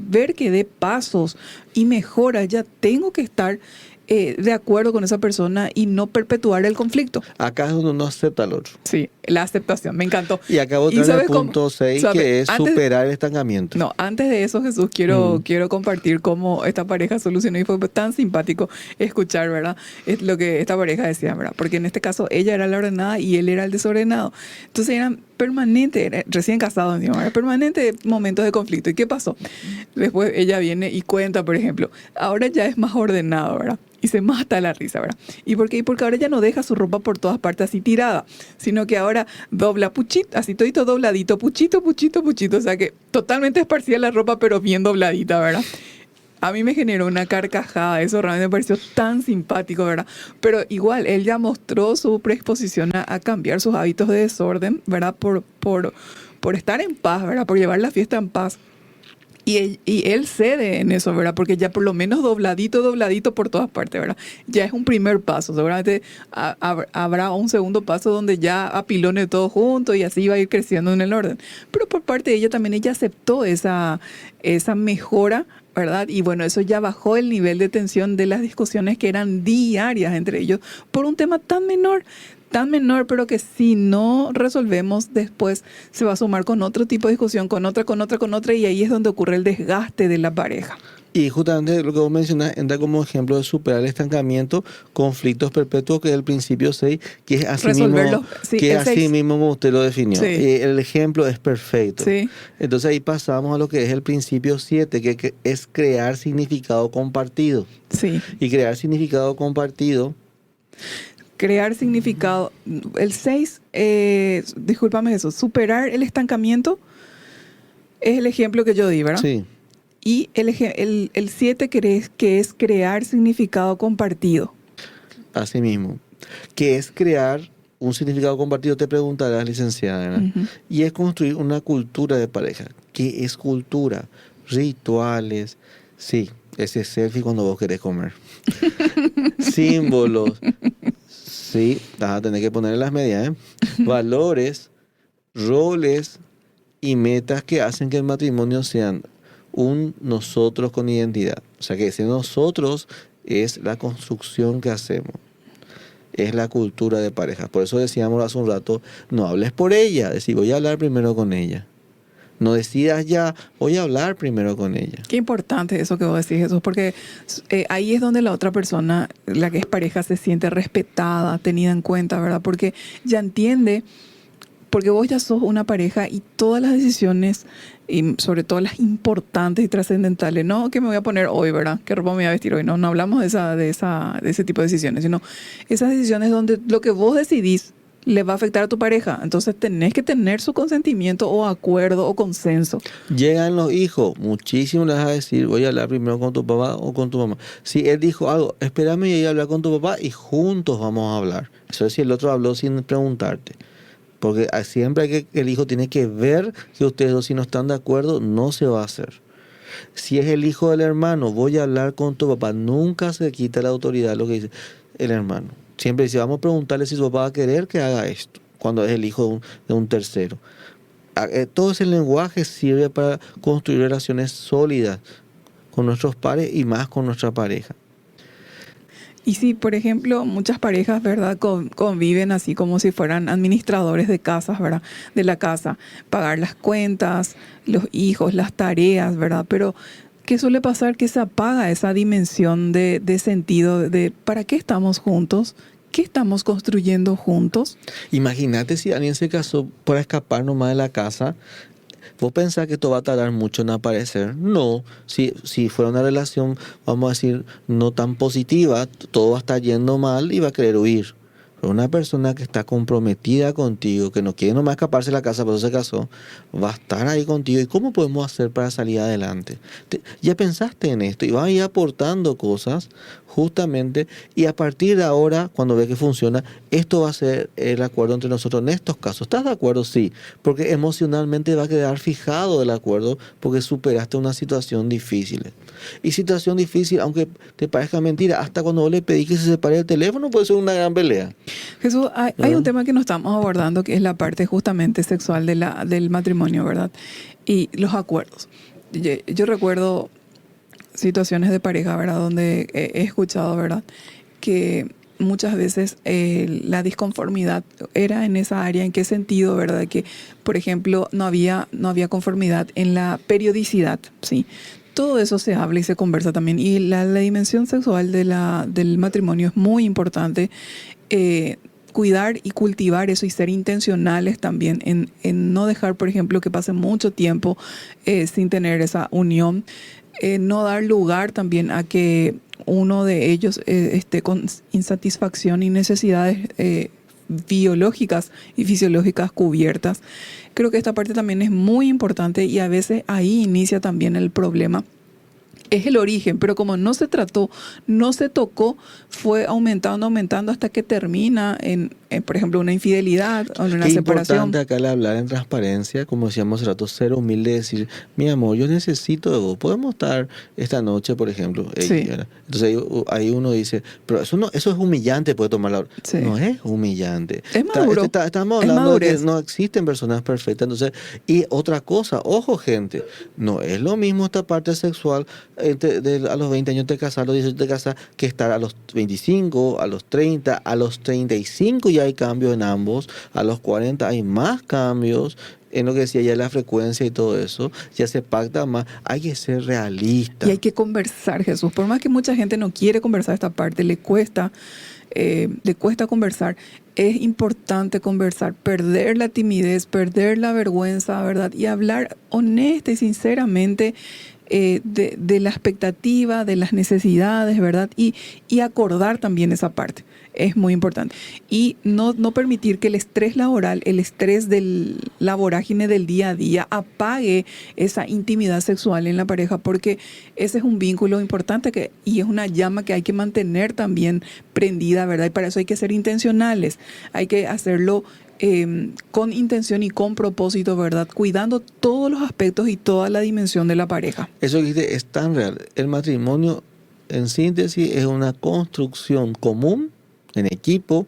ver que dé pasos y mejoras. Ya tengo que estar de acuerdo con esa persona y no perpetuar el conflicto. Acá es donde uno acepta al otro. Sí, la aceptación, me encantó. Y acabo de traer el punto 6, que es superar el estancamiento. No, antes de eso, Jesús, quiero compartir cómo esta pareja solucionó, y fue tan simpático escuchar, ¿verdad? Es lo que esta pareja decía, ¿verdad? Porque en este caso ella era la ordenada y él era el desordenado. Entonces eran permanentes, recién casados, digamos, eran permanentes momentos de conflicto. ¿Y qué pasó? Después ella viene y cuenta, por ejemplo, ahora ya es más ordenado, ¿verdad? Y se mata la risa, ¿verdad? ¿Y por qué? Porque ahora ya no deja su ropa por todas partes así tirada, sino que ahora dobla puchito, así todito dobladito, puchito, puchito, puchito. O sea que totalmente esparcida la ropa, pero bien dobladita, ¿verdad? A mí me generó una carcajada, eso realmente me pareció tan simpático, ¿verdad? Pero igual, él ya mostró su predisposición a cambiar sus hábitos de desorden, ¿verdad? Por estar en paz, ¿verdad? Por llevar la fiesta en paz. Y él cede en eso, ¿verdad? Porque ya por lo menos dobladito por todas partes, ¿verdad? Ya es un primer paso. Seguramente habrá un segundo paso donde ya apilone todo junto y así va a ir creciendo en el orden. Pero por parte de ella también, ella aceptó esa mejora, ¿verdad? Y bueno, eso ya bajó el nivel de tensión de las discusiones que eran diarias entre ellos por un tema tan menor, pero que si no resolvemos después se va a sumar con otro tipo de discusión, con otra, y ahí es donde ocurre el desgaste de la pareja. Y justamente lo que vos mencionás entra como ejemplo de superar el estancamiento, conflictos perpetuos, que es el principio 6, que es así mismo, sí, que así mismo como usted lo definió. Sí. El ejemplo es perfecto. Sí. Entonces ahí pasamos a lo que es el principio 7, que es crear significado compartido. Sí. Y crear significado compartido. Crear significado. El 6, discúlpame eso, superar el estancamiento es el ejemplo que yo di, ¿verdad? Sí. Y el 7 que es crear significado compartido. Así mismo. Que es crear un significado compartido, te preguntarás, licenciada, ¿verdad? Uh-huh. Y es construir una cultura de pareja. ¿Qué es cultura? Rituales. Sí, ese selfie cuando vos querés comer. Símbolos. Sí, vas a tener que ponerle las medias, ¿eh? Valores, roles y metas que hacen que el matrimonio sean un nosotros con identidad. O sea que ese nosotros es la construcción que hacemos. Es la cultura de pareja. Por eso decíamos hace un rato, no hables por ella. Decir, voy a hablar primero con ella. No decidas ya, voy a hablar primero con ella. Qué importante eso que vos decís, Jesús, porque ahí es donde la otra persona, la que es pareja, se siente respetada, tenida en cuenta, ¿verdad? Porque ya entiende Porque vos ya sos una pareja y todas las decisiones, y sobre todo las importantes y trascendentales, no que me voy a poner hoy, ¿verdad? ¿Qué ropa me voy a vestir hoy? No, no hablamos de ese tipo de decisiones, sino esas decisiones donde lo que vos decidís le va a afectar a tu pareja. Entonces tenés que tener su consentimiento o acuerdo o consenso. Llegan los hijos, muchísimo les vas a decir, voy a hablar primero con tu papá o con tu mamá. Si él dijo algo, espérame y a hablar con tu papá y juntos vamos a hablar. Eso es si el otro habló sin preguntarte. Porque siempre hay el hijo tiene que ver que ustedes dos, si no están de acuerdo, no se va a hacer. Si es el hijo del hermano, voy a hablar con tu papá. Nunca se quita la autoridad lo que dice el hermano. Siempre dice, vamos a preguntarle si su papá va a querer que haga esto, cuando es el hijo de un tercero. Todo ese lenguaje sirve para construir relaciones sólidas con nuestros pares y más con nuestra pareja. Y si, por ejemplo, muchas parejas, ¿verdad?, conviven así como si fueran administradores de casas, ¿verdad?, de la casa, pagar las cuentas, los hijos, las tareas, ¿verdad? Pero ¿qué suele pasar? Que se apaga esa dimensión de sentido de ¿para qué estamos juntos? ¿Qué estamos construyendo juntos? Imagínate si alguien se casó para escapar nomás de la casa. ¿Vos pensás que esto va a tardar mucho en aparecer? No. Si fuera una relación, vamos a decir, no tan positiva, todo va a estar yendo mal y va a querer huir. Pero una persona que está comprometida contigo, que no quiere nomás escaparse de la casa, por eso se casó, va a estar ahí contigo. ¿Y cómo podemos hacer para salir adelante? Ya pensaste en esto y vas a ir aportando cosas justamente, y a partir de ahora, cuando ve que funciona, esto va a ser el acuerdo entre nosotros en estos casos. ¿Estás de acuerdo? Sí, porque emocionalmente va a quedar fijado el acuerdo porque superaste una situación difícil. Y situación difícil, aunque te parezca mentira, hasta cuando vos le pedís que se separe el teléfono puede ser una gran pelea. Jesús, hay un tema que no estamos abordando, que es la parte justamente sexual del matrimonio, ¿verdad? Y los acuerdos. Yo recuerdo situaciones de pareja, ¿verdad?, donde he escuchado, ¿verdad?, que muchas veces la disconformidad era en esa área. ¿En qué sentido, verdad? Que, por ejemplo, no había conformidad en la periodicidad, ¿sí? Todo eso se habla y se conversa también. Y la dimensión sexual del matrimonio es muy importante. Cuidar y cultivar eso y ser intencionales también en no dejar, por ejemplo, que pase mucho tiempo sin tener esa unión. No dar lugar también a que uno de ellos esté con insatisfacción y necesidades biológicas y fisiológicas cubiertas. Creo que esta parte también es muy importante y a veces ahí inicia también el problema. Es el origen, pero como no se trató, no se tocó, fue aumentando hasta que termina en por ejemplo, una infidelidad o en una separación. Es importante acá al hablar en transparencia, como decíamos hace rato, ser humilde, decir, mi amor, yo necesito de vos, podemos estar esta noche, por ejemplo. Sí. Entonces ahí uno dice, pero eso es humillante, puede tomar la hora. Sí. No es humillante. Es maduro. Estamos hablando de que no existen personas perfectas. Entonces, y otra cosa, ojo gente, no es lo mismo esta parte sexual a los 20 años te casas, a los 18 te casas, que estar a los 25, a los 30, a los 35 ya hay cambios en ambos, a los 40 hay más cambios, en lo que decía ya la frecuencia y todo eso, ya se pacta más, hay que ser realista. Y hay que conversar, Jesús, por más que mucha gente no quiere conversar esta parte, le cuesta conversar, es importante conversar, perder la timidez, perder la vergüenza, ¿verdad? Y hablar honesta y sinceramente de la expectativa, de las necesidades, ¿verdad? Y acordar también esa parte. Es muy importante. Y no permitir que el estrés laboral, el estrés de la vorágine del día a día apague esa intimidad sexual en la pareja, porque ese es un vínculo importante y es una llama que hay que mantener también prendida, ¿verdad? Y para eso hay que ser intencionales, hay que hacerlo con intención y con propósito, ¿verdad? Cuidando todos los aspectos y toda la dimensión de la pareja. Eso que dijiste es tan real. El matrimonio, en síntesis, es una construcción común, en equipo,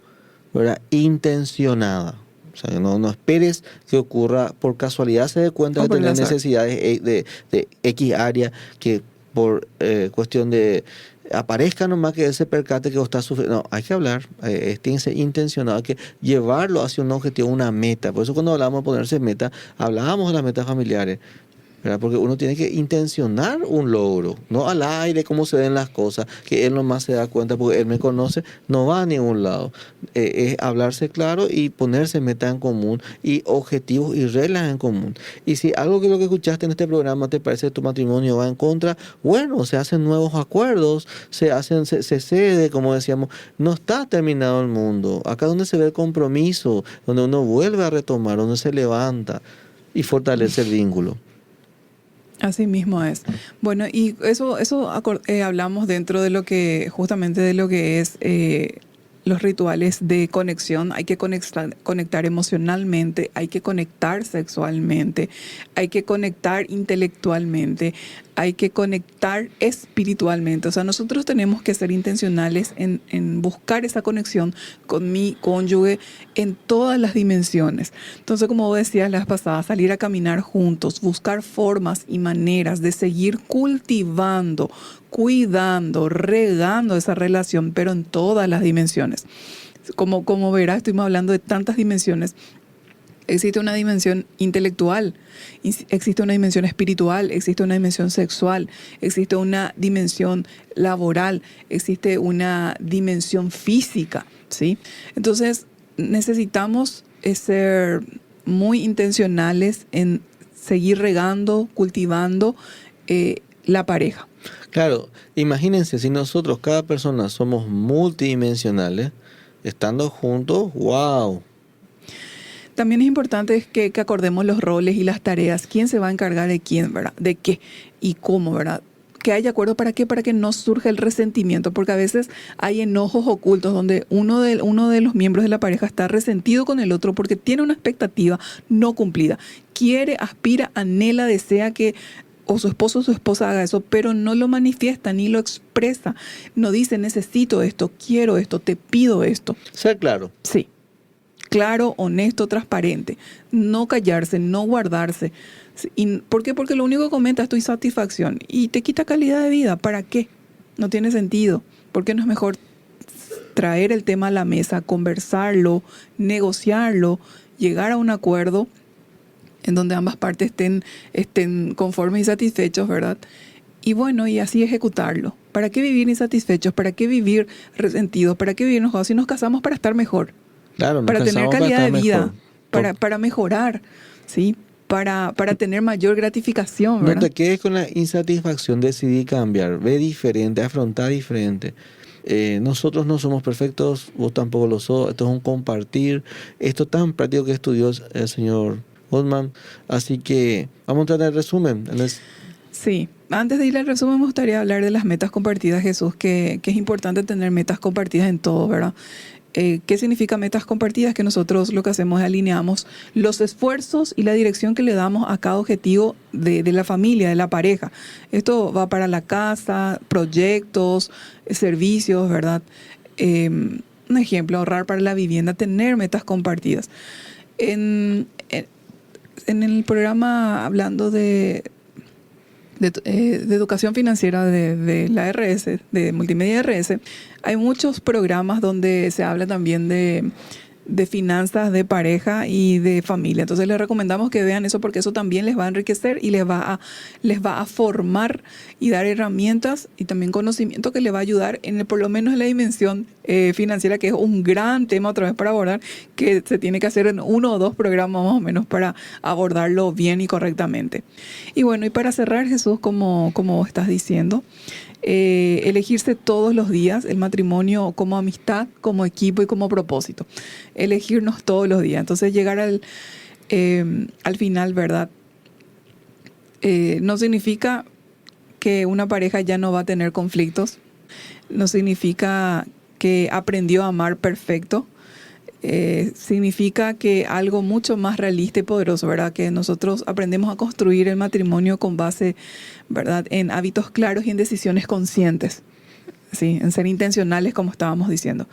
¿verdad? Intencionada. O sea, no esperes que ocurra por casualidad, se dé cuenta de tener necesidades de X área, que por cuestión de aparezca nomás que él se percate que vos estás sufriendo. No, hay que hablar, tiene que ser intencionado, hay que llevarlo hacia un objetivo, una meta. Por eso cuando hablamos de ponerse meta, hablábamos de las metas familiares. ¿verdad? Porque uno tiene que intencionar un logro, no al aire, cómo se ven las cosas, que él nomás se da cuenta porque él me conoce, no va a ningún lado. Es hablarse claro y ponerse metas en común y objetivos y reglas en común. Y si algo que lo que escuchaste en este programa te parece que tu matrimonio va en contra, bueno, se hacen nuevos acuerdos, se cede, como decíamos, no está terminado el mundo. Acá donde se ve el compromiso, donde uno vuelve a retomar, donde se levanta y fortalece el vínculo. Así mismo es. Bueno, y eso hablamos dentro de lo que, justamente de lo que es los rituales de conexión. Hay que conectar emocionalmente, hay que conectar sexualmente, hay que conectar intelectualmente, hay que conectar espiritualmente. O sea, nosotros tenemos que ser intencionales en buscar esa conexión con mi cónyuge en todas las dimensiones. Entonces, como vos decías la vez pasada, salir a caminar juntos, buscar formas y maneras de seguir cultivando, cuidando, regando esa relación, pero en todas las dimensiones. Como verás, estuvimos hablando de tantas dimensiones. Existe una dimensión intelectual, existe una dimensión espiritual, existe una dimensión sexual, existe una dimensión laboral, existe una dimensión física, ¿sí? Entonces, necesitamos ser muy intencionales en seguir regando, cultivando la pareja. Claro, imagínense si nosotros, cada persona, somos multidimensionales, estando juntos, wow. También es importante que acordemos los roles y las tareas. ¿Quién se va a encargar de quién, verdad? ¿De qué? ¿Y cómo, verdad? Que haya acuerdo para qué, para que no surja el resentimiento, porque a veces hay enojos ocultos donde uno de los miembros de la pareja está resentido con el otro porque tiene una expectativa no cumplida. Quiere, aspira, anhela, desea que o su esposo o su esposa haga eso, pero no lo manifiesta ni lo expresa. No dice, necesito esto, quiero esto, te pido esto. Ser claro. Sí. Claro, honesto, transparente. No callarse, no guardarse. ¿Y por qué? Porque lo único que comenta es tu insatisfacción y te quita calidad de vida. ¿Para qué? No tiene sentido. ¿Por qué no es mejor traer el tema a la mesa, conversarlo, negociarlo, llegar a un acuerdo en donde ambas partes estén conformes y satisfechos, ¿verdad? Y bueno, y así ejecutarlo. ¿Para qué vivir insatisfechos? ¿Para qué vivir resentidos? ¿Para qué vivir enojados? Si nos casamos para estar mejor. Claro, para tener calidad de vida, mejor. para mejorar, ¿sí? Para tener mayor gratificación, ¿verdad? No te quedes con la insatisfacción, decidí cambiar, ve diferente, afrontar diferente. Nosotros no somos perfectos, vos tampoco lo sos, esto es un compartir, esto tan práctico que estudió el señor Goldman. Así que vamos a entrar en el resumen. Sí, antes de ir al resumen me gustaría hablar de las metas compartidas, Jesús, que es importante tener metas compartidas en todo, ¿verdad? ¿Qué significa metas compartidas? Que nosotros lo que hacemos es alineamos los esfuerzos y la dirección que le damos a cada objetivo de la familia, de la pareja. Esto va para la casa, proyectos, servicios, ¿verdad? Un ejemplo, ahorrar para la vivienda, tener metas compartidas. En el programa hablando de educación financiera de la RS, de Multimedia RS, hay muchos programas donde se habla también de finanzas de pareja y de familia. Entonces les recomendamos que vean eso porque eso también les va a enriquecer y les va a formar y dar herramientas y también conocimiento que les va a ayudar por lo menos en la dimensión financiera, que es un gran tema otra vez para abordar, que se tiene que hacer en 1 o 2 programas más o menos para abordarlo bien y correctamente. Y bueno, y para cerrar, Jesús, como estás diciendo, elegirse todos los días, el matrimonio como amistad, como equipo y como propósito. Elegirnos todos los días. Entonces llegar al final, ¿verdad? No significa que una pareja ya no va a tener conflictos. No significa que aprendió a amar perfecto. Significa que algo mucho más realista y poderoso, ¿verdad? Que nosotros aprendemos a construir el matrimonio con base, ¿verdad?, en hábitos claros y en decisiones conscientes, ¿sí? En ser intencionales, como estábamos diciendo.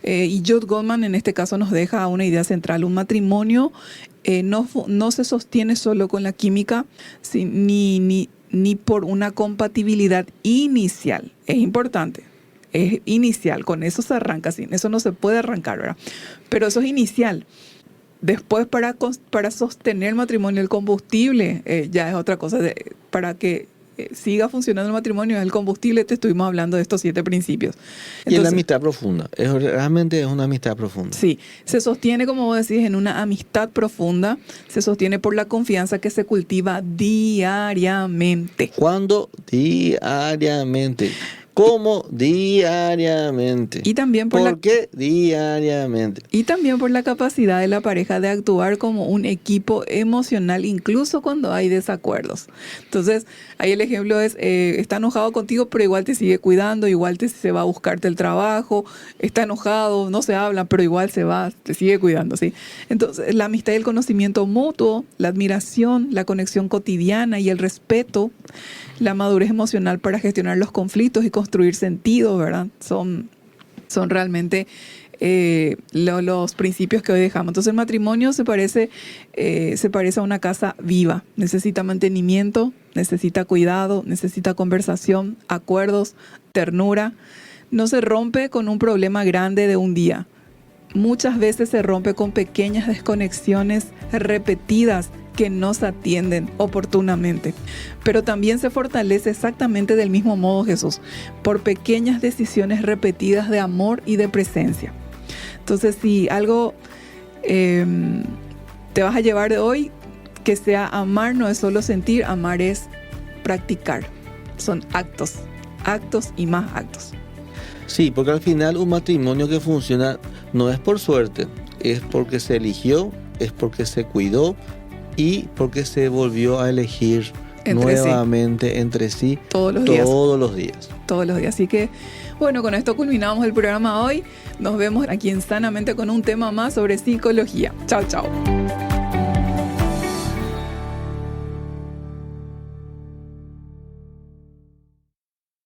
Y Jude Goldman en este caso nos deja una idea central. Un matrimonio no se sostiene solo con la química, ¿sí?, ni por una compatibilidad inicial. Es importante. Es inicial, con eso se arranca, sin eso no se puede arrancar, ¿verdad? Pero eso es inicial. Después, para sostener el matrimonio, el combustible ya es otra cosa. Para que siga funcionando el matrimonio, es el combustible. Te estuvimos hablando de estos 7 principios. Y es la amistad profunda. Realmente es una amistad profunda. Sí, se sostiene, como vos decís, en una amistad profunda. Se sostiene por la confianza que se cultiva diariamente. ¿Cuándo? Diariamente. ¿Cómo? Diariamente. Y también ¿Por qué? Diariamente. Y también por la capacidad de la pareja de actuar como un equipo emocional, incluso cuando hay desacuerdos. Entonces, ahí el ejemplo es, está enojado contigo, pero igual te sigue cuidando, igual se va a buscarte el trabajo, está enojado, no se hablan, pero igual se va, te sigue cuidando, ¿sí? Entonces, la amistad y el conocimiento mutuo, la admiración, la conexión cotidiana y el respeto, la madurez emocional para gestionar los conflictos y construir sentido, ¿verdad? Son realmente los principios que hoy dejamos. Entonces el matrimonio se parece a una casa viva. Necesita mantenimiento, necesita cuidado, necesita conversación, acuerdos, ternura. No se rompe con un problema grande de un día. Muchas veces se rompe con pequeñas desconexiones repetidas que no se atienden oportunamente. Pero también se fortalece exactamente del mismo modo, Jesús, por pequeñas decisiones repetidas de amor y de presencia. Entonces, si algo te vas a llevar de hoy, que sea amar, no es solo sentir, amar es practicar. Son actos y más actos. Sí, porque al final un matrimonio que funciona no es por suerte, es porque se eligió, es porque se cuidó y porque se volvió a elegir nuevamente entre sí todos los días. Todos los días. Así que, bueno, con esto culminamos el programa hoy. Nos vemos aquí en Sanamente con un tema más sobre psicología. Chao, chao.